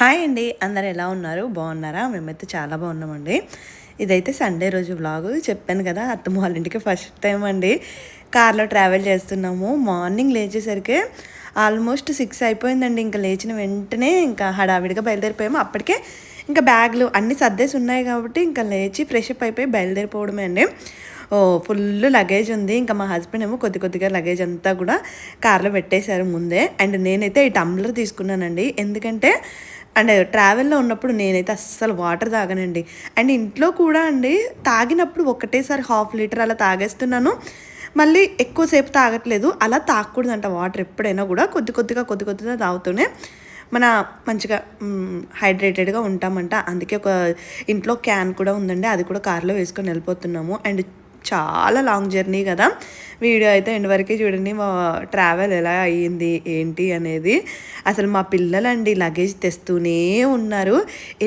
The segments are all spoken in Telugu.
హాయ్ అండి, అందరు ఎలా ఉన్నారు? బాగున్నారా? మేమైతే చాలా బాగున్నామండి. ఇదైతే సండే రోజు వ్లాగ్. చెప్పాను కదా, అత్తమ్మ వాళ్ళ ఇంటికి ఫస్ట్ టైం అండి కార్లో ట్రావెల్ చేస్తున్నాము. మార్నింగ్ లేచేసరికి ఆల్మోస్ట్ 6 అయిపోయిందండి. ఇంకా లేచిన వెంటనే ఇంకా హడావిడిగా బయలుదేరిపోయాము. అప్పటికే ఇంకా బ్యాగులు అన్నీ సర్దేసి ఉన్నాయి కాబట్టి ఇంకా లేచి ఫ్రెష్ అప్ అయిపోయి బయలుదేరిపోవడమే అండి. ఫుల్ లగేజ్ ఉంది. ఇంకా మా హస్బెండ్ ఏమో కొద్దిగా లగేజ్ అంతా కూడా కార్లో పెట్టేశారు ముందే. అండ్ నేనైతే ఈ టంబ్లర్ తీసుకున్నానండి. ఎందుకంటే అండ్ ట్రావెల్లో ఉన్నప్పుడు నేనైతే అస్సలు వాటర్ తాగనండి. అండ్ ఇంట్లో కూడా అండి తాగినప్పుడు ఒకటేసారి 1/2 లీటర్ అలా తాగేస్తున్నాను. మళ్ళీ ఎక్కువసేపు తాగట్లేదు. అలా తాగకూడదంట వాటర్ ఎప్పుడైనా కూడా. కొద్దిగా తాగుతూనే మన మంచిగా హైడ్రేటెడ్గా ఉంటామంట. అందుకే ఒక ఇంట్లో క్యాన్ కూడా ఉందండి, అది కూడా కార్లో వేసుకొని వెళ్ళిపోతున్నాము. అండ్ చాలా లాంగ్ జర్నీ కదా. వీడియో అయితే ఎండ్ వరకే చూడండి, మా ట్రావెల్ ఎలా అయ్యింది ఏంటి అనేది. అసలు మా పిల్లలండి లగేజ్ తెస్తూనే ఉన్నారు.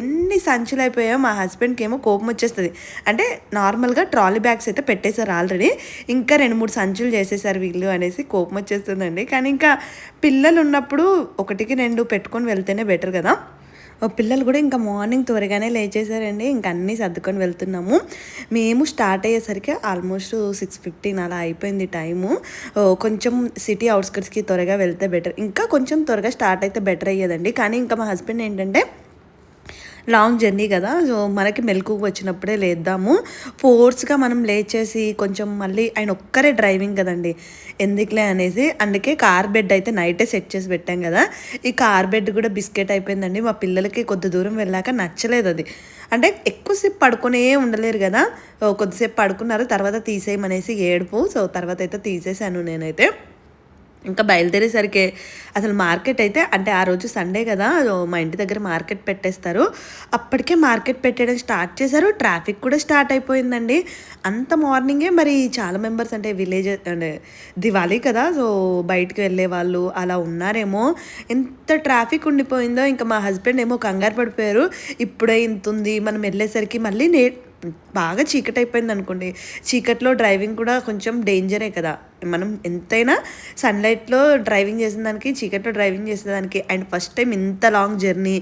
ఎన్ని సంచులు అయిపోయాయో. మా హస్బెండ్కి ఏమో కోపం వచ్చేస్తుంది. అంటే నార్మల్గా ట్రాలీ బ్యాగ్స్ అయితే పెట్టేశారు ఆల్రెడీ, ఇంకా 2-3 సంచులు చేసేసారు వీళ్ళు అనేసి కోపం వచ్చేస్తుందండి. కానీ ఇంకా పిల్లలు ఉన్నప్పుడు 1-2 పెట్టుకొని వెళ్తేనే బెటర్ కదా. పిల్లలు కూడా ఇంకా మార్నింగ్ త్వరగానే లేచేసారండి. ఇంకా అన్నీ సర్దుకొని వెళ్తున్నాము. మేము స్టార్ట్ అయ్యేసరికి ఆల్మోస్ట్ 6:15 అలా అయిపోయింది టైము. కొంచెం సిటీ అవుట్స్కట్స్కి త్వరగా వెళ్తే బెటర్. ఇంకా కొంచెం త్వరగా స్టార్ట్ అయితే బెటర్ అయ్యేదండి. కానీ ఇంకా మా హస్బెండ్ ఏంటంటే లాంగ్ జర్నీ కదా, సో మనకి మెలకువ వచ్చినప్పుడే లేద్దాము. ఫోర్స్గా మనం లేచేసి కొంచెం మళ్ళీ ఆయన ఒక్కరే డ్రైవింగ్ కదండి, ఎందుకులే అనేసి అందుకే కార్ బెడ్ అయితే నైటే సెట్ చేసి పెట్టాం కదా. ఈ కార్ బెడ్ కూడా బిస్కెట్ అయిపోయిందండి. మా పిల్లలకి కొద్ది దూరం వెళ్ళాక నచ్చలేదు అది. అంటే ఎక్కువసేపు పడుకునే ఉండలేరు కదా. కొద్దిసేపు పడుకున్నారు, తర్వాత తీసేయమనేసి ఏడుపు. సో తర్వాత అయితే తీసేసాను నేనైతే. ఇంకా బయలుదేరేసరికి అసలు మార్కెట్ అయితే అంటే ఆ రోజు సండే కదా, మా ఇంటి దగ్గర మార్కెట్ పెట్టేస్తారు. అప్పటికే మార్కెట్ పెట్టడం స్టార్ట్ చేశారు. ట్రాఫిక్ కూడా స్టార్ట్ అయిపోయిందండి. అంత మార్నింగే మరి చాలా మెంబర్స్ అంటే విలేజ్ అంటే దివాళీ కదా, సో బయటికి వెళ్ళే వాళ్ళు అలా ఉన్నారేమో. ఎంత ట్రాఫిక్ ఉండిపోయిందో. ఇంకా మా హస్బెండ్ ఏమో కంగారు పడిపోయారు. ఇప్పుడే ఇంత ఉంది, మనం వెళ్ళేసరికి మళ్ళీ బాగా చీకటి అయిపోయింది అనుకోండి. చీకట్లో డ్రైవింగ్ కూడా కొంచెం డేంజరే కదా. మనం ఎంతైనా సన్లైట్లో డ్రైవింగ్ చేసిన దానికి, చీకట్లో డ్రైవింగ్ చేసేదానికి. అండ్ ఫస్ట్ టైం ఇంత లాంగ్ జర్నీ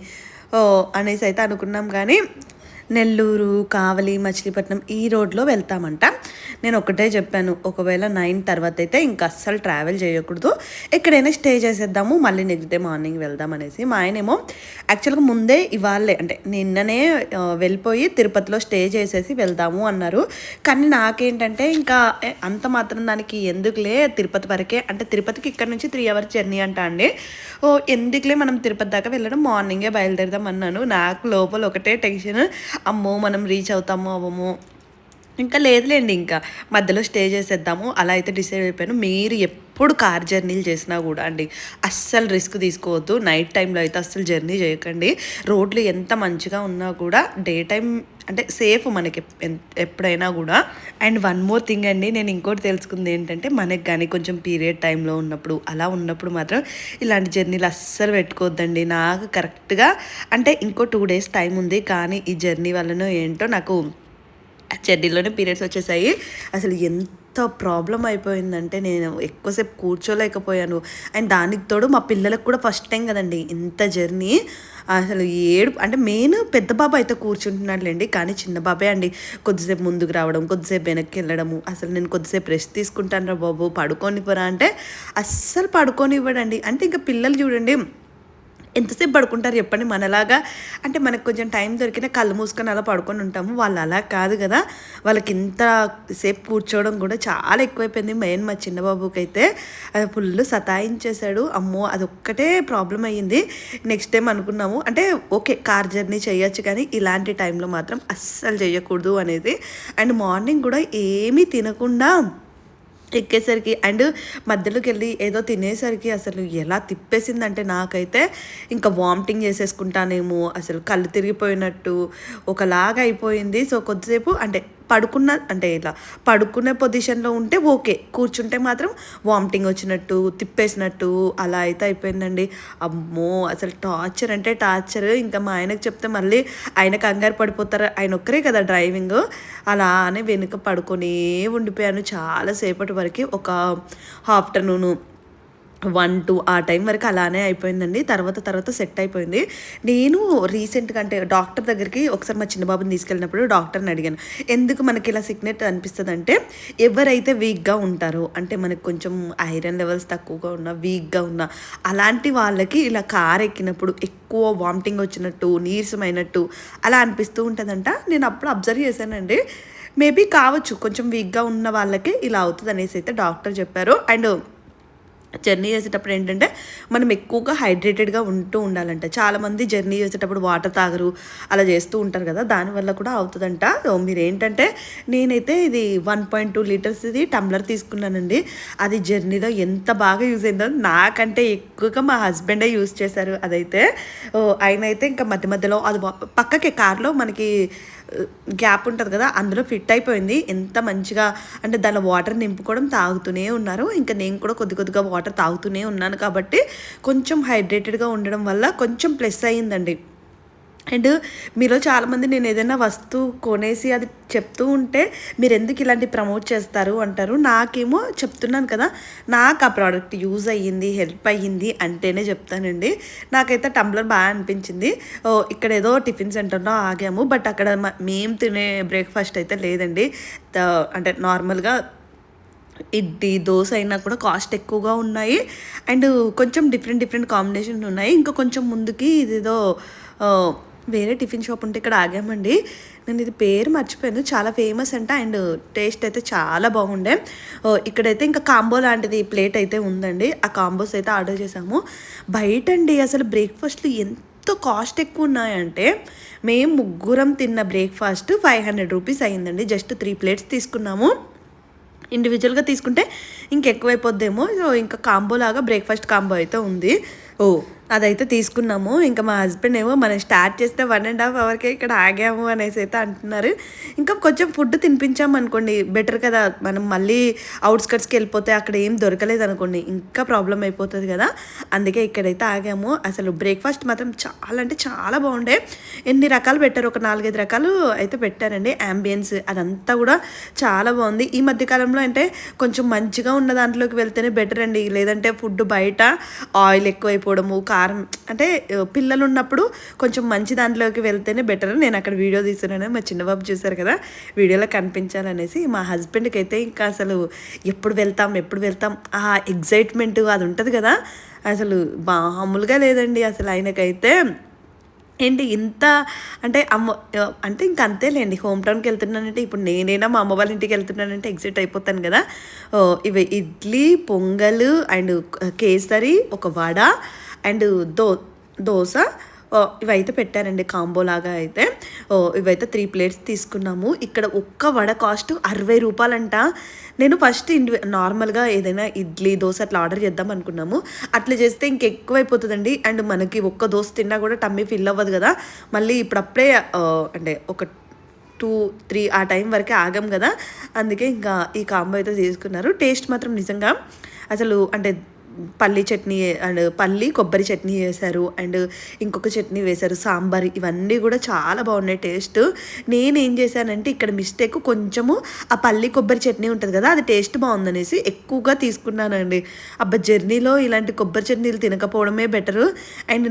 అనేసి అయితే అనుకున్నాం. కానీ నెల్లూరు, కావలి, మచిలీపట్నం ఈ రోడ్లో వెళ్తామంట. నేను ఒకటే చెప్పాను, ఒకవేళ 9 తర్వాత అయితే ఇంకా అస్సలు ట్రావెల్ చేయకూడదు, ఎక్కడైనా స్టే చేసేద్దాము, మళ్ళీ నెక్స్ట్ డే మార్నింగ్ వెళ్దాం అనేసి. మా ఆయనేమో యాక్చువల్గా ముందే ఇవాళే అంటే నిన్ననే వెళ్ళిపోయి తిరుపతిలో స్టే చేసేసి వెళ్దాము అన్నారు. కానీ నాకేంటంటే ఇంకా అంత మాత్రం దానికి ఎందుకులే, తిరుపతి వరకే అంటే తిరుపతికి ఇక్కడ నుంచి 3 hours జర్నీ అంట అండి. ఎందుకులే మనం తిరుపతి దాకా వెళ్ళడం, మార్నింగే బయలుదేరదాం అన్నాను. నాకు లోపల ఒకటే టెన్షన్, అమ్మో మనం రీచ్ అవుతామో అవ్వము. ఇంకా లేదులేండి, ఇంకా మధ్యలో స్టే చేసేద్దాము అలా అయితే డిసైడ్ అయిపోయాను. మీరు ఎప్పుడు కార్ జర్నీలు చేసినా కూడా అండి అస్సలు రిస్క్ తీసుకోవద్దు. నైట్ టైంలో అయితే అస్సలు జర్నీ చేయకండి. రోడ్లు ఎంత మంచిగా ఉన్నా కూడా డే టైం అంటే సేఫ్ మనకి ఎప్పుడైనా కూడా. అండ్ వన్ మోర్ థింగ్ అండి, నేను ఇంకోటి తెలుసుకుంది ఏంటంటే, మనకి కానీ కొంచెం పీరియడ్ టైంలో ఉన్నప్పుడు అలా ఉన్నప్పుడు మాత్రం ఇలాంటి జర్నీలు అస్సలు పెట్టుకోవద్దండి. నాకు కరెక్ట్గా అంటే ఇంకో 2 days టైం ఉంది, కానీ ఈ జర్నీ వల్లనో ఏంటో నాకు జర్నీలోనే పీరియడ్స్ వచ్చేసాయి. అసలు ఎంత ప్రాబ్లం అయిపోయిందంటే నేను ఎక్కువసేపు కూర్చోలేకపోయాను. అండ్ దానికి తోడు మా పిల్లలకు కూడా ఫస్ట్ టైం కదండి ఇంత జర్నీ. అసలు అంటే మెయిన్ పెద్ద బాబు అయితే కూర్చుంటున్నాడులేండి, కానీ చిన్న బాబే అండి కొద్దిసేపు ముందుకు రావడం, కొద్దిసేపు వెనక్కి వెళ్ళడము. అసలు నేను కొద్దిసేపు రెస్ట్ తీసుకుంటాను రా బాబు, పడుకోనివ్వరా అంటే అస్సలు పడుకోనివ్వడండి. అంటే ఇంకా పిల్లలు చూడండి ఎంతసేపు పడుకుంటారు చెప్పండి. మనలాగా అంటే మనకు కొంచెం టైం దొరికినా కళ్ళు మూసుకొని అలా పడుకొని ఉంటాము. వాళ్ళు అలా కాదు కదా, వాళ్ళకి ఇంతసేపు కూర్చోవడం కూడా చాలా ఎక్కువైపోయింది. మెయిన్ మా చిన్నబాబుకి అయితే అది ఫుల్ సతాయించేశాడు. అమ్మో అదొక్కటే ప్రాబ్లం అయ్యింది. నెక్స్ట్ టైం అనుకున్నాము అంటే ఓకే కార్ జర్నీ చేయొచ్చు, కానీ ఇలాంటి టైంలో మాత్రం అస్సలు చేయకూడదు అనేది. అండ్ మార్నింగ్ కూడా ఏమీ తినకుండా ఎక్కేసరికి అండ్ మధ్యలోకి వెళ్ళి ఏదో తినేసరికి అసలు ఎలా తిప్పేసిందంటే నాకైతే ఇంకా వామిటింగ్ చేసేసుకుంటానేమో, అసలు కళ్ళు తిరిగిపోయినట్టు ఒకలాగా అయిపోయింది. సో కొద్దిసేపు అంటే అంటే ఇలా పడుకునే పొజిషన్లో ఉంటే ఓకే, కూర్చుంటే మాత్రం వామిటింగ్ వచ్చినట్టు, తిప్పేసినట్టు అలా అయితే అయిపోయిందండి. అమ్మో అసలు టార్చర్ అంటే టార్చర్. ఇంకా మా ఆయనకు చెప్తే మళ్ళీ ఆయన కంగారు పడిపోతారు, ఆయన ఒక్కరే కదా డ్రైవింగ్. అలానే వెనుక పడుకొని ఉండిపోయాను చాలాసేపటి వరకు. ఒక ఆఫ్టర్నూను 1, 2 ఆ టైం వరకు అలానే అయిపోయిందండి. తర్వాత సెట్ అయిపోయింది. నేను రీసెంట్‌గా అంటే డాక్టర్ దగ్గరికి ఒకసారి మా చిన్న బాబుని తీసుకెళ్ళినప్పుడు డాక్టర్‌ని అడిగాను. ఎందుకు మనకి ఇలా సిక్‌నెట్ అనిపిస్తదంటే, ఎవరైతే వీక్‌గా ఉంటారో అంటే మనకు కొంచెం ఐరన్ లెవెల్స్ తక్కువగా ఉన్న, వీక్‌గా ఉన్న అలాంటి వాళ్ళకి ఇలా కార్ ఎక్కినప్పుడు ఎక్కువ వామిటింగ్ వచ్చినట్టు, నీరసమైనట్టు అలా అనిపిస్తూ ఉంటదంట. నేను అప్పుడు అబ్జర్వ్ చేశానండి. మేబీ కావచ్చు కొంచెం వీక్‌గా ఉన్న వాళ్ళకి ఇలా అవుతదనేసి అయితే డాక్టర్ చెప్పారు. అండ్ జర్నీ చేసేటప్పుడు ఏంటంటే మనం ఎక్కువగా హైడ్రేటెడ్గా ఉంటూ ఉండాలంట. చాలామంది జర్నీ చేసేటప్పుడు వాటర్ తాగరు, అలా చేస్తూ ఉంటారు కదా, దానివల్ల కూడా అవుతుందంట. సో మీరేంటంటే నేనైతే ఇది 1.2 లీటర్స్ది టంబ్లర్ తీసుకున్నానండి. అది జర్నీలో ఎంత బాగా యూజ్ అయిందో, నాకంటే ఎక్కువగా మా హస్బెండే యూజ్ చేశారు అదైతే. ఆయన అయితే ఇంకా మధ్య మధ్యలో అది పక్కకి కార్లో మనకి గ్యాప్ ఉంటుంది కదా, అందులో ఫిట్ అయిపోయింది. ఎంత మంచిగా అంటే దానిలో వాటర్ నింపుకోవడం, తాగుతూనే ఉన్నారు. ఇంకా నేను కూడా కొద్దిగా వాటర్ తాగుతూనే ఉన్నాను కాబట్టి కొంచెం హైడ్రేటెడ్గా ఉండడం వల్ల కొంచెం ప్లస్ అయ్యిందండి. అండ్ మీలో చాలామంది నేను ఏదైనా వస్తువు కొనేసి అది చెప్తూ ఉంటే మీరు ఎందుకు ఇలాంటి ప్రమోట్ చేస్తారు అంటారు. నాకేమో చెప్తున్నాను కదా, నాకు ఆ ప్రోడక్ట్ యూజ్ అయ్యింది, హెల్ప్ అయ్యింది అంటేనే చెప్తానండి. నాకైతే టంబ్లర్ బాగా అనిపించింది. ఇక్కడ ఏదో టిఫిన్ సెంటర్లో ఆగాము, బట్ అక్కడ మేము తినే బ్రేక్ఫాస్ట్ అయితే లేదండి. అంటే నార్మల్గా ఇడ్లీ, దోస అయినా కూడా కాస్ట్ ఎక్కువగా ఉన్నాయి. అండ్ కొంచెం డిఫరెంట్ కాంబినేషన్ ఉన్నాయి. ఇంకా కొంచెం ముందుకి ఇదేదో వేరే టిఫిన్ షాప్ ఉంటే ఇక్కడ ఆగామండి. నేను ఇది పేరు మర్చిపోయాను. చాలా ఫేమస్ అంట. అండ్ టేస్ట్ అయితే చాలా బాగుండే. ఇక్కడైతే ఇంకా కాంబో లాంటిది ప్లేట్ అయితే ఉందండి. ఆ కాంబోస్ అయితే ఆర్డర్ చేసాము. బయటండి అసలు బ్రేక్ఫాస్ట్లు ఎంత కాస్ట్ ఎక్కువ ఉన్నాయంటే, మేము ముగ్గురం తిన్న బ్రేక్ఫాస్ట్ 500 రూపీస్ అయ్యిందండి. జస్ట్ 3 ప్లేట్స్ తీసుకున్నాము. ఇండివిజువల్గా తీసుకుంటే ఇంకెక్కువైపోద్దేమో. సో ఇంకా కాంబో లాగా బ్రేక్ఫాస్ట్ కాంబో అయితే ఉంది. అదైతే తీసుకున్నాము. ఇంకా మా హస్బెండ్ ఏమో మనం స్టార్ట్ చేస్తే 1.5 అవర్కే ఇక్కడ ఆగాము అనేసి అయితే అంటున్నారు. ఇంకా కొంచెం ఫుడ్ తినిపించాము అనుకోండి బెటర్ కదా, మనం మళ్ళీ అవుట్స్కట్స్కి వెళ్ళిపోతే అక్కడ ఏం దొరకలేదు అనుకోండి ఇంకా ప్రాబ్లం అయిపోతుంది కదా, అందుకే ఇక్కడైతే ఆగాము. అసలు బ్రేక్ఫాస్ట్ మాత్రం చాలా అంటే చాలా బాగుండే. ఎన్ని రకాలు పెట్టారు, ఒక 4-5 రకాలు అయితే పెట్టారండి. యాంబియన్స్ అదంతా కూడా చాలా బాగుంది. ఈ మధ్యకాలంలో అంటే కొంచెం మంచిగా ఉన్న దాంట్లోకి వెళ్తేనే బెటర్ అండి. లేదంటే ఫుడ్ బయట ఆయిల్ ఎక్కువైపోవడము, కారం అంటే పిల్లలు ఉన్నప్పుడు కొంచెం మంచి దాంట్లోకి వెళ్తేనే బెటర్. నేను అక్కడ వీడియో తీస్తున్నాను, మా చిన్నబాబు చూసారు కదా, వీడియోలో కనిపించాలనేసి. మా హస్బెండ్కి అయితే ఇంకా అసలు ఎప్పుడు వెళ్తాం ఆ ఎగ్జైట్మెంట్ అది ఉంటుంది కదా, అసలు మామూలుగా లేదండి. అసలు ఆయనకైతే ఏంటి ఇంత అంటే అంటే ఇంక అంతేలేండి. హోమ్ టౌన్కి వెళ్తున్నానంటే ఇప్పుడు నేనైనా మా అమ్మ వాళ్ళ ఇంటికి వెళ్తున్నానంటే ఎగ్జిట్ అయిపోతాను కదా. ఇవి ఇడ్లీ, పొంగల్ అండ్ కేసరి, ఒక వడ అండ్ దోస ఇవైతే పెట్టారండి కాంబో లాగా అయితే. ఇవైతే 3 ప్లేట్స్ తీసుకున్నాము. ఇక్కడ ఒక్క వడ కాస్ట్ 60 రూపాయలంట. నేను ఫస్ట్ నార్మల్గా ఏదైనా ఇడ్లీ, దోశ అట్లా ఆర్డర్ చేద్దాం అనుకున్నాము. అట్లా చేస్తే ఇంకెక్కువైపోతుందండి. అండ్ మనకి ఒక్క దోశ తిన్నా కూడా టమ్మీ ఫిల్ అవ్వదు కదా. మళ్ళీ ఇప్పుడప్పుడే అంటే ఒక 2-3 ఆ టైం వరకే ఆగాం కదా, అందుకే ఇంకా ఈ కాంబో అయితే తీసుకున్నారు. టేస్ట్ మాత్రం నిజంగా అసలు అంటే పల్లీ చట్నీ అండ్ పల్లి కొబ్బరి చట్నీ వేశారు. అండ్ ఇంకొక చట్నీ వేశారు, సాంబార్, ఇవన్నీ కూడా చాలా బాగున్నాయి టేస్ట్. నేనేం చేశానంటే ఇక్కడ మిస్టేక్ కొంచెము ఆ పల్లి కొబ్బరి చట్నీ ఉంటుంది కదా, అది టేస్ట్ బాగుందనేసి ఎక్కువగా తీసుకున్నానండి. అబ్బా జర్నీలో ఇలాంటి కొబ్బరి చట్నీలు తినకపోవడమే బెటరు. అండ్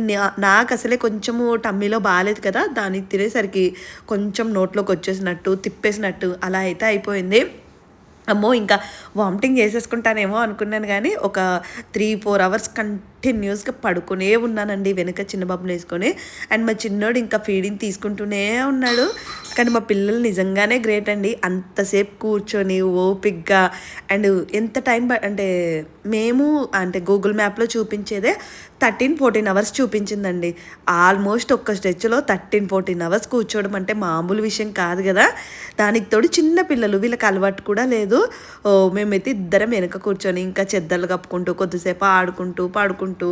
నాకు అసలే కొంచెము టమ్మీలో బాగాలేదు కదా, దాన్ని తినేసరికి కొంచెం నోట్లోకి వచ్చేసినట్టు, తిప్పేసినట్టు అలా అయితే అయిపోయింది. అమ్మో ఇంకా వామిటింగ్ చేసేసుకుంటానేమో అనుకున్నాను, కానీ ఒక 3-4 అవర్స్ కంటిన్యూస్గా పడుకునే ఉన్నానండి వెనుక చిన్న బాబుని వేసుకొని. అండ్ మా చిన్నోడు ఇంకా ఫీడింగ్ తీసుకుంటూనే ఉన్నాడు. కానీ మా పిల్లలు నిజంగానే గ్రేట్ అండి. అంతసేపు కూర్చొని ఓపిక్గా అండ్ ఎంత టైం అంటే మేము అంటే గూగుల్ మ్యాప్లో చూపించేదే 13-14 అవర్స్ చూపించిందండి. ఆల్మోస్ట్ ఒక్క స్ట్రెచ్లో 13-14 అవర్స్ కూర్చోవడం అంటే మామూలు విషయం కాదు కదా. దానికి తోడు చిన్న పిల్లలు, వీళ్ళకి అలవాటు కూడా లేదు. మేమైతే ఇద్దరం వెనక కూర్చొని ఇంకా చెద్దలు కప్పుకుంటూ కొద్దిసేపు ఆడుకుంటూ పాడుకుంటూ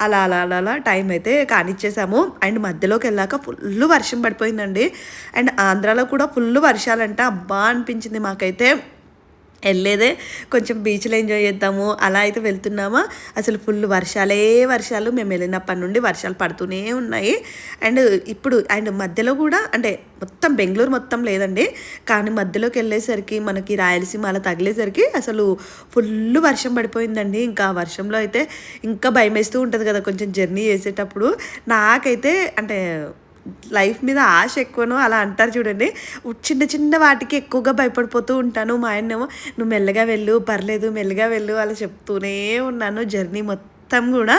అలా టైం అయితే కానిచ్చేసాము. అండ్ మధ్యలోకి వెళ్ళాక ఫుల్ వర్షం పడిపోయిందండి. అండ్ ఆంధ్రాలో కూడా ఫుల్ వర్షాలంట. అబ్బా అనిపించింది మాకైతే. వెళ్ళేదే కొంచెం బీచ్లో ఎంజాయ్ చేద్దాము అలా అయితే వెళ్తున్నామా. అసలు ఫుల్ వర్షాలు మేము వెళ్ళినప్పటి నుండి వర్షాలు పడుతూనే ఉన్నాయి. అండ్ ఇప్పుడు అండ్ మధ్యలో కూడా అంటే మొత్తం బెంగళూరు మొత్తం లేదండి, కానీ మధ్యలోకి వెళ్ళేసరికి మనకి రాయలసీమ అలా తగిలేసరికి అసలు ఫుల్ వర్షం పడిపోయిందండి. ఇంకా వర్షంలో అయితే ఇంకా భయం వేస్తూ ఉంటుంది కదా కొంచెం జర్నీ చేసేటప్పుడు. నాకైతే అంటే లైఫ్ మీద ఆశ ఎక్కువను అలా అంటారు చూడండి, చిన్న చిన్న వాటికి ఎక్కువగా భయపడిపోతూ ఉంటాను. మా ఆయనేమో నువ్వు మెల్లగా వెళ్ళు, పర్లేదు మెల్లగా వెళ్ళు అలా చెప్తూనే ఉన్నాను జర్నీ మొత్తం కూడా.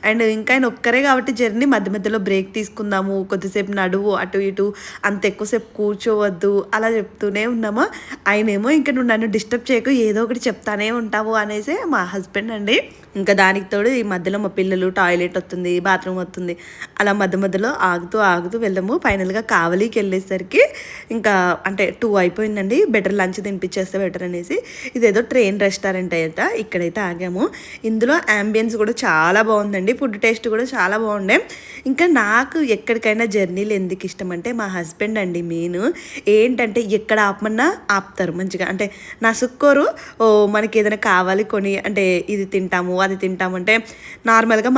అండ్ ఇంకా ఆయన ఒక్కరే కాబట్టి జర్నీ మధ్య మధ్యలో బ్రేక్ తీసుకుందాము, కొద్దిసేపు నడువు అటు ఇటు, అంత ఎక్కువసేపు కూర్చోవద్దు అలా చెప్తూనే ఉన్నాము. ఆయనేమో ఇంకా నువ్వు నన్ను డిస్టర్బ్ చేయకు, ఏదో ఒకటి చెప్తానే ఉంటావు అనేసి మా హస్బెండ్ అండి. ఇంకా దానికి తోడు ఈ మధ్యలో మా పిల్లలు టాయిలెట్ వస్తుంది, బాత్రూమ్ వస్తుంది, అలా మధ్య మధ్యలో ఆగుతూ వెళ్ళాము. ఫైనల్గా కావలికి వెళ్ళేసరికి ఇంకా అంటే 2 అయిపోయిందండి. బెటర్ లంచ్ తినిపించేస్తే బెటర్ అనేసి ఇదేదో ట్రైన్ రెస్టారెంట్ అయితే ఇక్కడైతే ఆగాము. ఇందులో అంబియన్స్ కూడా చాలా బాగుందండి, ఫుడ్ టేస్ట్ కూడా చాలా బాగుండే. ఇంకా నాకు ఎక్కడికైనా జర్నీలు ఎందుకు ఇష్టం అంటే మా హస్బెండ్ అండి మెయిన్. ఏంటంటే ఎక్కడ ఆపమన్నా ఆపుతారు మంచిగా, అంటే నా సుక్కోరు మనకి ఏదైనా కావాలి కొని అంటే ఇది తింటాము అది తింటామంటే నార్మల్గా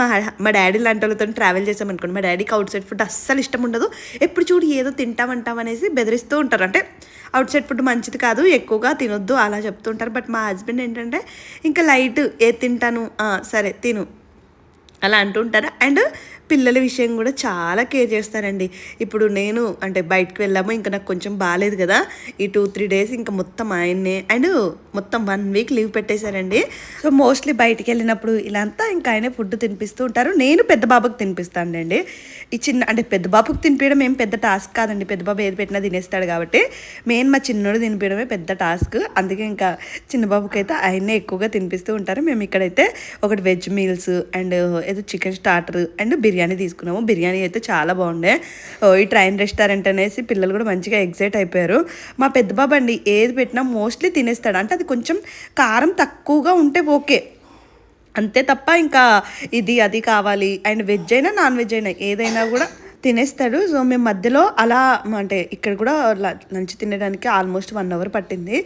మా డాడీ లాంటి వాళ్ళతో ట్రావెల్ చేసామనుకోండి, మా డాడీకి అవుట్ సైడ్ ఫుడ్ అస్సలు ఇష్టం ఉండదు. ఎప్పుడు చూడు ఏదో తింటామంటాం అనేసి బెదిరిస్తూ ఉంటారు, అంటే అవుట్ సైడ్ ఫుడ్ మంచిది కాదు ఎక్కువగా తినొద్దు అలా చెప్తుంటారు. బట్ మా హస్బెండ్ ఏంటంటే ఇంకా లైట్ ఏది తింటాను సరే తిను అలా అంటుంటారు. అండ్ పిల్లల విషయం కూడా చాలా కేర్ చేస్తారండి. ఇప్పుడు నేను అంటే బయటకు వెళ్ళాము, ఇంకా నాకు కొంచెం బాగాలేదు కదా, ఈ 2-3 డేస్ ఇంకా మొత్తం ఆయన్నే, అండ్ మొత్తం 1 వీక్ లీవ్ పెట్టేశారండి. సో మోస్ట్లీ బయటికి వెళ్ళినప్పుడు ఇలా అంతా ఇంకా ఆయనే ఫుడ్ తినిపిస్తూ ఉంటారు. నేను పెద్ద బాబుకి తినిపిస్తానండి. ఈ చిన్న అంటే పెద్ద బాబుకి తినిపించడం ఏం పెద్ద టాస్క్ కాదండి, పెద్ద బాబు ఏది పెట్టినా తినేస్తాడు కాబట్టి. మెయిన్ మా చిన్నోడు తినిపించడమే పెద్ద టాస్క్. అందుకే ఇంకా చిన్న బాబుకి అయితే ఆయనే ఎక్కువగా తినిపిస్తూ ఉంటారు. మేము ఇక్కడైతే ఒకటి వెజ్ మీల్స్ అండ్ ఏదో చికెన్ స్టార్టర్ అండ్ బిర్యానీ తీసుకున్నాము. బిర్యానీ అయితే చాలా బాగుండే. ఈ ట్రైన్ రెస్టారెంట్ అనేసి పిల్లలు కూడా మంచిగా ఎగ్జైట్ అయిపోయారు. మా పెద్ద బాబు అండి ఏది పెట్టినా మోస్ట్లీ తినేస్తాడు, అంటే అది కొంచెం కారం తక్కువగా ఉంటే ఓకే, అంతే తప్ప ఇంకా ఇది అది కావాలి. అండ్ వెజ్ అయినా నాన్ వెజ్ అయినా ఏదైనా కూడా తినేస్తాడు. సో మేము మధ్యలో అలా అంటే ఇక్కడ కూడా లంచ్ తినడానికి ఆల్మోస్ట్ 1 అవర్ పట్టింది,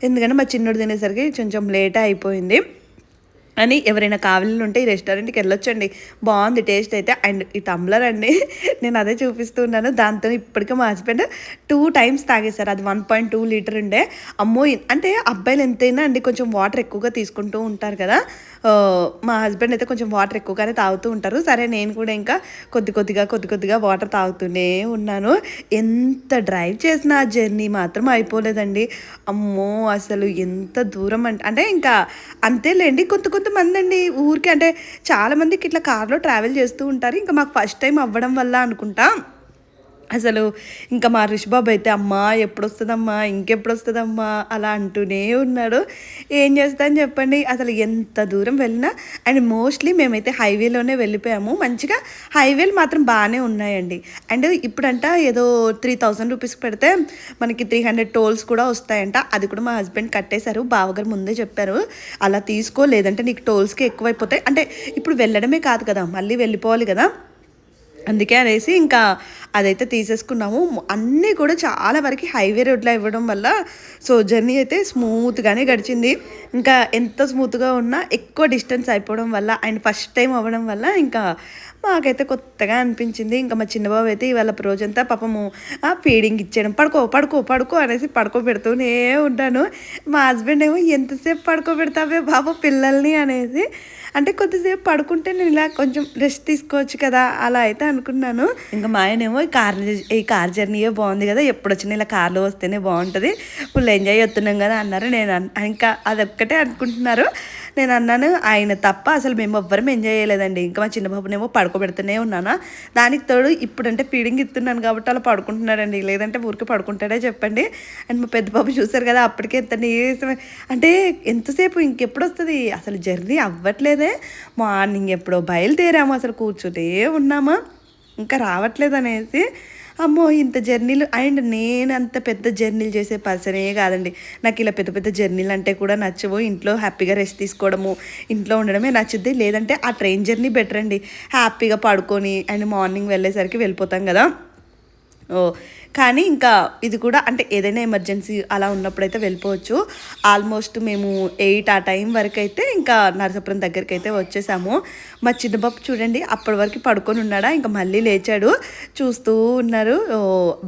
ఎందుకంటే మా చిన్నోడు తినేసరికి కొంచెం లేటే అయిపోయింది అని. ఎవరైనా కావాలని ఉంటే ఈ రెస్టారెంట్కి వెళ్ళొచ్చండి, బాగుంది టేస్ట్ అయితే. అండ్ ఈ టంబ్లర్ అండి నేను అదే చూపిస్తున్నాను, దాంతో ఇప్పటికే మా హస్బెండ్ 2 టైమ్స్ తాగేశారు. అది 1.2 లీటర్ ఉండే. అమ్మో, అంటే అబ్బాయిలు ఎంతైనా అండి కొంచెం వాటర్ ఎక్కువగా తీసుకుంటూ ఉంటారు కదా, మా హస్బెండ్ అయితే కొంచెం వాటర్ ఎక్కువగానే తాగుతూ ఉంటారు. సరే నేను కూడా ఇంకా కొద్ది కొద్దిగా వాటర్ తాగుతూనే ఉన్నాను. ఎంత డ్రైవ్ చేసినా ఆ జర్నీ మాత్రం అయిపోలేదండి. అమ్మో అసలు ఎంత దూరం అంటే ఇంకా అంతేలేండి. కొంతమంది అండి ఊరికి అంటే చాలామందికి ఇట్లా కార్లో ట్రావెల్ చేస్తూ ఉంటారు. ఇంకా మాకు ఫస్ట్ టైం అవ్వడం వల్ల అనుకుంటా అసలు ఇంకా మా రిషిబాబు అయితే అమ్మా ఎప్పుడు వస్తుందమ్మా ఇంకెప్పుడు వస్తుందమ్మా అలా అంటూనే ఉన్నాడు. ఏం చేస్తాను చెప్పండి, అసలు ఎంత దూరం వెళ్ళినా. అండ్ మోస్ట్లీ మేమైతే హైవేలోనే వెళ్ళిపోయాము. మంచిగా హైవేలు మాత్రం బాగానే ఉన్నాయండి. అండ్ ఇప్పుడంట ఏదో 3000 రూపీస్ పెడితే మనకి 300 టోల్స్ కూడా వస్తాయంట. అది కూడా మా హస్బెండ్ కట్టేశారు, బావగారు ముందే చెప్పారు అలా తీసుకో లేదంటే నీకు టోల్స్కి ఎక్కువైపోతాయి. అంటే ఇప్పుడు వెళ్ళడమే కాదు కదా, మళ్ళీ వెళ్ళిపోవాలి కదా, అందుకే అనేసి ఇంకా అదైతే తీసేసుకున్నాము. అన్నీ కూడా చాలా వరకు హైవే రోడ్లో ఇవ్వడం వల్ల సో జర్నీ అయితే స్మూత్గానే గడిచింది. ఇంకా ఎంత స్మూత్గా ఉన్నా ఎక్కువ డిస్టెన్స్ అయిపోవడం వల్ల అండ్ ఫస్ట్ టైం అవ్వడం వల్ల ఇంకా మాకైతే కొత్తగా అనిపించింది. ఇంకా మా చిన్నబాబు అయితే ఇవాళ రోజంతా పాపము ఫీడింగ్ ఇచ్చేయడం, పడుకో అనేసి పడుకోబెడుతూనే ఉంటాను. మా హస్బెండ్ ఏమో ఎంతసేపు పడుకోబెడతావే బాబు పిల్లల్ని అనేసి, అంటే కొద్దిసేపు పడుకుంటే నేను ఇలా కొంచెం రెస్ట్ తీసుకోవచ్చు కదా అలా అయితే అనుకున్నాను. ఇంకా మా ఆయనేమో ఈ కార్ జర్నీయే బాగుంది కదా, ఎప్పుడు వచ్చినా ఇలా కార్లో వస్తేనే బాగుంటుంది, ఫుల్ ఎంజాయ్ చేస్తున్నాం కదా అన్నారు. నేను ఇంకా అదొక్కటే అనుకుంటున్నారు. నేను అన్నాను ఆయన తప్ప అసలు మేము ఎవ్వరం ఎంజాయ్ చేయలేదండి. ఇంకా మా చిన్న బాబునేమో పడుకోబెడుతూనే ఉన్నాను. దానికి తోడు ఇప్పుడంటే ఫీడింగ్ ఇస్తున్నాను కాబట్టి అలా పడుకుంటున్నాడండి, లేదంటే ఊరికి పడుకుంటాడే చెప్పండి. అండ్ మా పెద్ద బాబు చూసారు కదా అప్పటికే ఎంత నీరసం, అంటే ఎంతసేపు ఇంకెప్పుడు వస్తుంది అసలు జర్నీ అవ్వట్లేదే. మార్నింగ్ ఎప్పుడో బయలుదేరాము అసలు కూర్చునే ఉన్నామా ఇంకా రావట్లేదు అనేసి. అమ్మో ఇంత జర్నీలు, అండ్ నేను అంత పెద్ద జర్నీలు చేసే పర్సనే కాదండి. నాకు ఇలా పెద్ద పెద్ద జర్నీలు అంటే కూడా నచ్చవు. ఇంట్లో హ్యాపీగా రెస్ట్ తీసుకోవడము, ఇంట్లో ఉండడమే నచ్చుద్ది. లేదంటే ఆ ట్రైన్ జర్నీ బెటర్ అండి, హ్యాపీగా పడుకొని అండ్ మార్నింగ్ వెళ్ళేసరికి వెళ్ళిపోతాం కదా. ఓహ్! కానీ ఇంకా ఇది కూడా అంటే ఏదైనా ఎమర్జెన్సీ అలా ఉన్నప్పుడైతే వెళ్ళిపోవచ్చు. ఆల్మోస్ట్ మేము 8 ఆ టైం వరకైతే ఇంకా నరసాపురం దగ్గరికైతే వచ్చేసాము. మా చిన్న బాబు చూడండి అప్పటి వరకు పడుకొని ఉన్నాడా, ఇంక మళ్ళీ లేచాడు. చూస్తూ ఉన్నారు.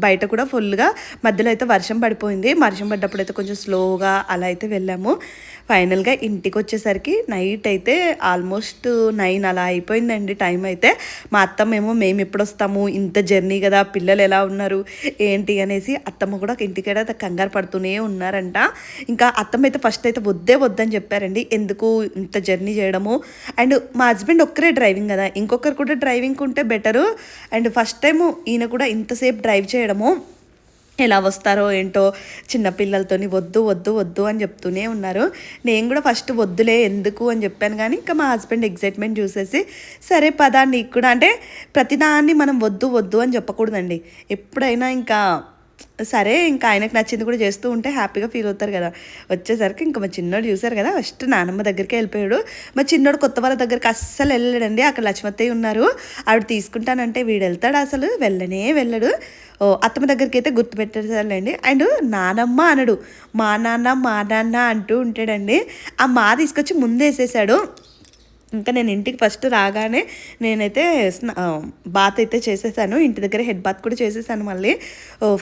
బయట కూడా ఫుల్‌గా మధ్యలో అయితే వర్షం పడిపోయింది. వర్షం పడ్డప్పుడైతే కొంచెం స్లోగా అలా అయితే వెళ్ళాము. ఫైనల్‌గా ఇంటికొచ్చేసరికి నైట్ అయితే ఆల్మోస్ట్ 9 అలా అయిపోయిందండి టైం అయితే. మా అత్తమ్మేమో మేమెప్పుడొస్తాము, ఇంత జర్నీ గదా, పిల్లలు ఎలా ఉన్నారు, ఏంటి అనేసి అత్తమ్మ కూడా ఇంటికాడ కంగారు పడుతూనే ఉన్నారంట. ఇంకా అత్తమ్మ అయితే ఫస్ట్ అయితే వద్దే వద్దని చెప్పారండి. ఎందుకు ఇంత జర్నీ చేయడము, అండ్ మా హస్బెండ్ ఒక్కరే డ్రైవింగ్ కదా, ఇంకొకరు కూడా డ్రైవింగ్ ఉంటే బెటరు. అండ్ ఫస్ట్ టైము ఈయన కూడా ఇంతసేపు డ్రైవ్ చేయడము, ఎలా వస్తారో ఏంటో, చిన్న పిల్లలతోని వద్దు వద్దు వద్దు అని చెప్తూనే ఉన్నారు. నేను కూడా ఫస్ట్ వద్దులే ఎందుకు అని చెప్పాను, కానీ ఇంకా మా హస్బెండ్ ఎగ్జైట్మెంట్ చూసేసి సరే పదా నీకు కూడా, అంటే ప్రతిదాన్ని మనం వద్దు వద్దు అని చెప్పకూడదండి. ఎప్పుడైనా ఇంకా సరే ఇంకా ఆయనకు నచ్చింది కూడా చేస్తూ ఉంటే హ్యాపీగా ఫీల్ అవుతారు కదా. వచ్చేసరికి ఇంకా మా చిన్నోడు చూసారు కదా, ఫస్ట్ నానమ్మ దగ్గరికి వెళ్ళిపోయాడు. మా చిన్నోడు కొత్త వాళ్ళ దగ్గరికి అస్సలు వెళ్ళాడండి. అక్కడ లక్ష్మత్తయ్య ఉన్నారు, ఆవిడ తీసుకుంటానంటే వీడు వెళ్తాడు, అసలు వెళ్ళనే వెళ్ళడు. అత్తమ్మ దగ్గరికి అయితే గుర్తుపెట్టేసారులేండి. అండ్ నానమ్మ అనడు, మా నాన్న అంటూ ఉంటాడండి. ఆ మా తీసుకొచ్చి ముందేసేసాడు. ఇంకా నేను ఇంటికి ఫస్ట్ రాగానే నేనైతే బాత్ అయితే చేసేసాను. ఇంటి దగ్గర హెడ్ బాత్ కూడా చేసేసాను. మళ్ళీ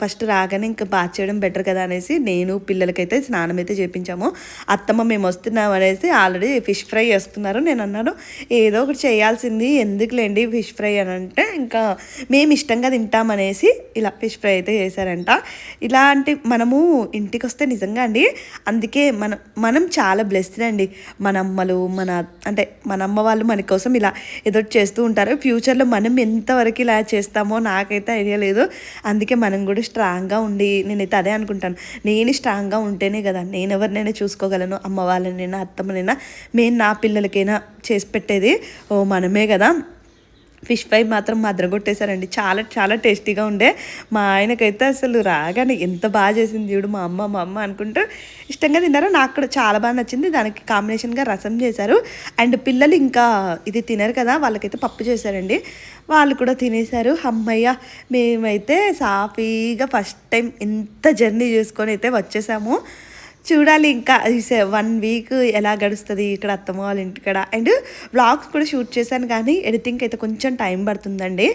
ఫస్ట్ రాగానే ఇంకా బాత్ చేయడం బెటర్ కదా అనేసి నేను పిల్లలకైతే స్నానం అయితే చేయించాము. అత్తమ్మ మేము వస్తున్నాం అనేసి ఆల్రెడీ ఫిష్ ఫ్రై చేస్తున్నారు. నేను అన్నాను ఏదో ఒకటి చేయాల్సింది, ఎందుకులేండి ఫిష్ ఫ్రై అని అంటే, ఇంకా మేము ఇష్టంగా తింటామనేసి ఇలా ఫిష్ ఫ్రై అయితే చేశారంట. ఇలాంటి మనము ఇంటికి వస్తే నిజంగా అండి, అందుకే మనం చాలా బ్లెస్డ్ అండి. మన అమ్మలు అంటే మన అమ్మ వాళ్ళు మన కోసం ఇలా ఏదో చేస్తూ ఉంటారు. ఫ్యూచర్లో మనం ఎంతవరకు ఇలా చేస్తామో నాకైతే ఐడియా లేదు. అందుకే మనం కూడా స్ట్రాంగ్గా ఉండి, నేనైతే అదే అనుకుంటాను, నేను స్ట్రాంగ్గా ఉంటేనే కదా నేను ఎవరినైనా చూసుకోగలను, అమ్మ వాళ్ళనైనా అత్తమ్మనైనా, మేము నా పిల్లలకైనా చేసి పెట్టేది మనమే కదా. ఫిష్ ఫ్రై మాత్రం అదరగొట్టేశారండి, చాలా చాలా టేస్టీగా ఉండే. మా ఆయనకైతే అసలు రాగానే ఎంత బాగా చేసింది చూడు మా అమ్మ అనుకుంటూ ఇష్టంగా తిన్నారు. నాకు కూడా చాలా బాగా నచ్చింది. దానికి కాంబినేషన్గా రసం చేశారు. అండ్ పిల్లలు ఇంకా ఇది తినరు కదా, వాళ్ళకైతే పప్పు చేశారండి. వాళ్ళు కూడా తినేశారు. అమ్మయ్య, మేమైతే సాఫీగా ఫస్ట్ టైం ఎంత జర్నీ చేసుకొని అయితే వచ్చేసాము. చూడాలి ఇంకా 1 వీక్ ఎలా గడుస్తుంది ఇక్కడ అత్తమ్మ వాళ్ళ ఇంటికాడ. అండ్ వ్లాగ్స్ కూడా షూట్ చేశాను, కానీ ఎడిటింగ్కి అయితే కొంచెం టైం పడుతుందండి.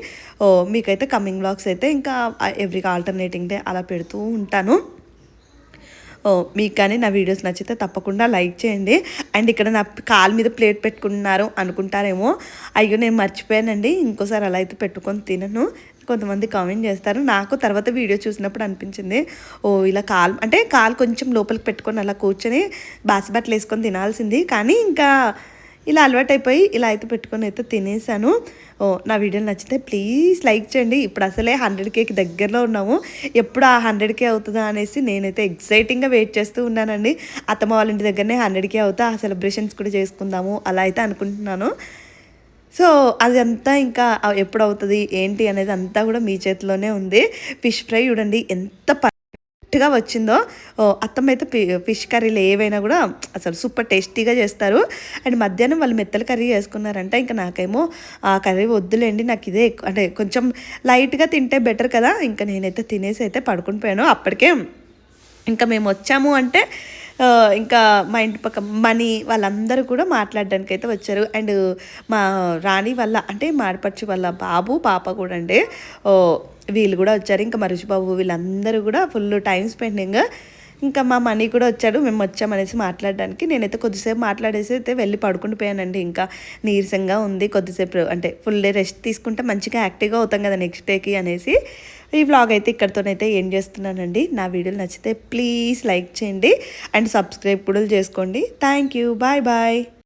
మీకైతే కమింగ్ వ్లాగ్స్ అయితే ఇంకా ఎవ్రీ ఆల్టర్నేటింగ్ డే అలా పెడుతూ ఉంటాను. మీకు కానీ నా వీడియోస్ నచ్చితే తప్పకుండా లైక్ చేయండి. అండ్ ఇక్కడ నా కాలు మీద ప్లేట్ పెట్టుకుంటున్నారు అనుకుంటారేమో, అయ్యో నేను మర్చిపోయానండి, ఇంకోసారి అలా అయితే పెట్టుకొని తినను. కొంతమంది కామెంట్ చేస్తారు. నాకు తర్వాత వీడియో చూసినప్పుడు అనిపించింది, ఇలా కాలు కొంచెం లోపలికి పెట్టుకొని అలా కూర్చొని బాసిబట్టలు వేసుకొని తినాల్సింది, కానీ ఇంకా ఇలా అలవాటైపోయి ఇలా అయితే పెట్టుకొని అయితే తినేసాను. నా వీడియోలు నచ్చితే ప్లీజ్ లైక్ చేయండి. ఇప్పుడు అసలే 100Kకి దగ్గరలో ఉన్నాము. ఎప్పుడు ఆ 100K అవుతుందా అనేసి నేనైతే ఎక్సైటింగ్గా వెయిట్ చేస్తూ ఉన్నానండి. అత్తమ్మ వాళ్ళ ఇంటి దగ్గరనే 100K అవుతా, ఆ సెలబ్రేషన్స్ కూడా చేసుకుందాము అలా అయితే అనుకుంటున్నాను. సో అదంతా ఇంకా ఎప్పుడు అవుతుంది ఏంటి అనేది అంతా కూడా మీ చేతిలోనే ఉంది. ఫిష్ ఫ్రై చూడండి ఎంత గా వచ్చిందో. అత్తమ్మ అయితే ఫిష్ కర్రీలు ఏవైనా కూడా అసలు సూపర్ టేస్టీగా చేస్తారు. అండ్ మధ్యాహ్నం వాళ్ళు మెత్తల కర్రీ చేసుకున్నారంట. ఇంకా నాకేమో ఆ కర్రీ వద్దులేండి, నాకు ఇదే అంటే కొంచెం లైట్గా తింటే బెటర్ కదా. ఇంకా నేనైతే తినేసి అయితే పడుకుని పోయాను. అప్పటికే ఇంకా మేము వచ్చాము అంటే ఇంకా మా ఇంటి పక్క మనీ వాళ్ళందరూ కూడా మాట్లాడడానికి అయితే వచ్చారు. అండ్ మా రాణి వల్ల అంటే మాడపడుచు వాళ్ళ బాబు పాప కూడా అండి, వీళ్ళు కూడా వచ్చారు. ఇంకా మరుషు బాబు వీళ్ళందరూ కూడా ఫుల్ టైం స్పెండింగ్. ఇంకా మా మనీ కూడా వచ్చాడు, మేము వచ్చామనేసి మాట్లాడడానికి. నేనైతే కొద్దిసేపు మాట్లాడేసి అయితే వెళ్ళి పడుకుని పోయానండి. ఇంకా నీరసంగా ఉంది, కొద్దిసేపు అంటే ఫుల్ డే రెస్ట్ తీసుకుంటే మంచిగా యాక్టివ్గా అవుతాం కదా నెక్స్ట్ డేకి అనేసి ఈ వ్లాగ్ అయితే ఇక్కడితోనైతే ఏం చేస్తున్నానండి. నా వీడియోలు నచ్చితే ప్లీజ్ లైక్ చేయండి అండ్ సబ్స్క్రైబ్ కూడా చేసుకోండి. Thank you, bye bye.